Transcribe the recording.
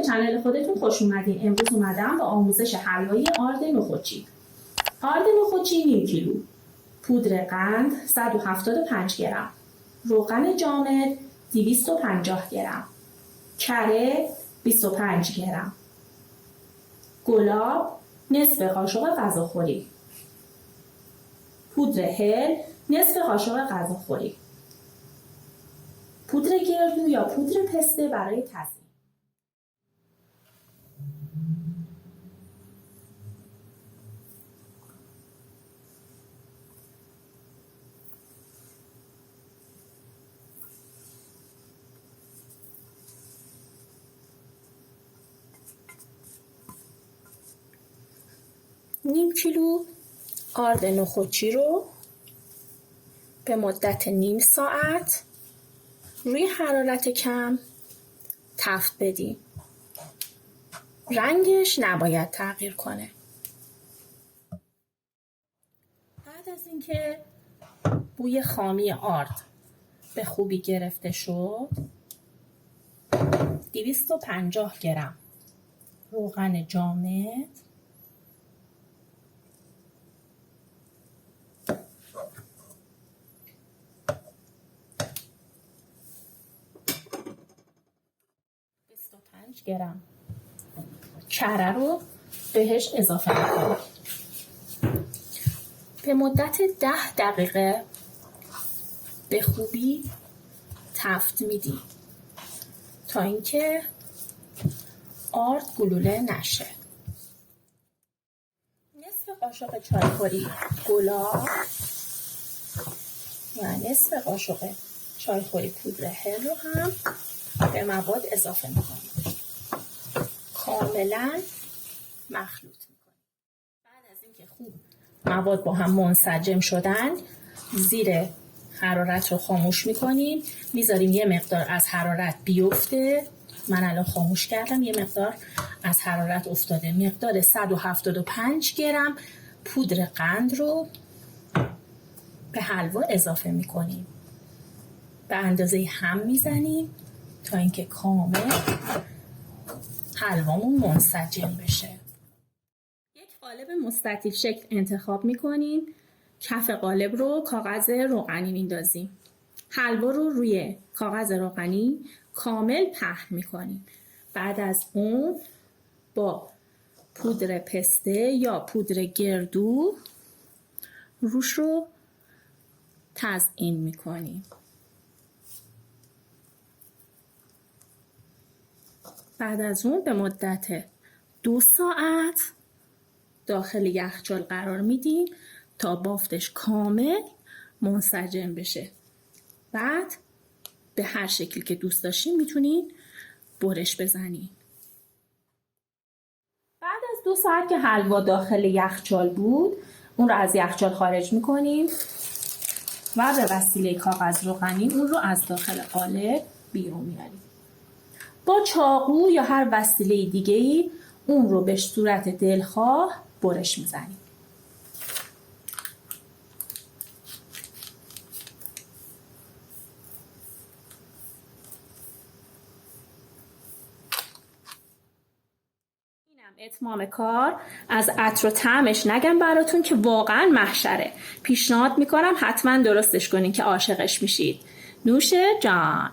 به چنل خودتون خوش اومدین. امروز اومدم با آموزش حلوای آرد نخودچی. آرد نخودچی نیم کیلو، پودر قند 175 گرم، روغن جامد 250 گرم، کره 25 گرم، گلاب نصف قاشق غذاخوری، پودر هل نصف قاشق غذاخوری، پودر گردو یا پودر پسته برای تزیین. نیم کیلو آرد نخودچی رو به مدت نیم ساعت روی حرارت کم تفت بدیم. رنگش نباید تغییر کنه. بعد از اینکه بوی خامی آرد به خوبی گرفته شد، 250 گرم روغن جامد، گرم کره رو بهش اضافه میکنیم. به مدت 10 دقیقه به خوبی تفت میدیم تا اینکه آرد گلوله نشه. نصف قاشق چایخوری گلاب و نصف قاشق چایخوری پودر هل رو هم به مواد اضافه میکنیم. کاملا مخلوط میکنیم. بعد از اینکه خوب مواد با هم منسجم شدن، زیر حرارت رو خاموش میکنیم. میذاریم یه مقدار از حرارت بیفته. من الان خاموش کردم، یه مقدار از حرارت افتاده. مقدار 175 گرم پودر قند رو به حلوا اضافه میکنیم. به اندازه هم میزنیم تا اینکه کامل حلوامون منسجم بشه. یک قالب مستطیل شکل انتخاب میکنیم. کف قالب رو کاغذ روغنی میندازیم. حلوا رو روی کاغذ روغنی کامل پهن میکنیم. بعد از اون با پودر پسته یا پودر گردو روش رو تزیین میکنیم. بعد از اون به مدت 2 ساعت داخل یخچال قرار میدیم تا بافتش کامل منسجم بشه. بعد به هر شکلی که دوست داشتین میتونین برش بزنین. بعد از 2 ساعت که حلوا داخل یخچال بود، اون رو از یخچال خارج میکنیم و به وسیله کاغذ روغنی اون رو از داخل قالب بیرون میاریم. با چاقو یا هر وسیله دیگه‌ای اون رو به صورت دلخواه برش میزنیم. اینم اتمام کار. از عطر و طعمش نگم براتون که واقعا محشره. پیشنهاد میکنم حتما درستش کنین که عاشقش میشید. نوش جان.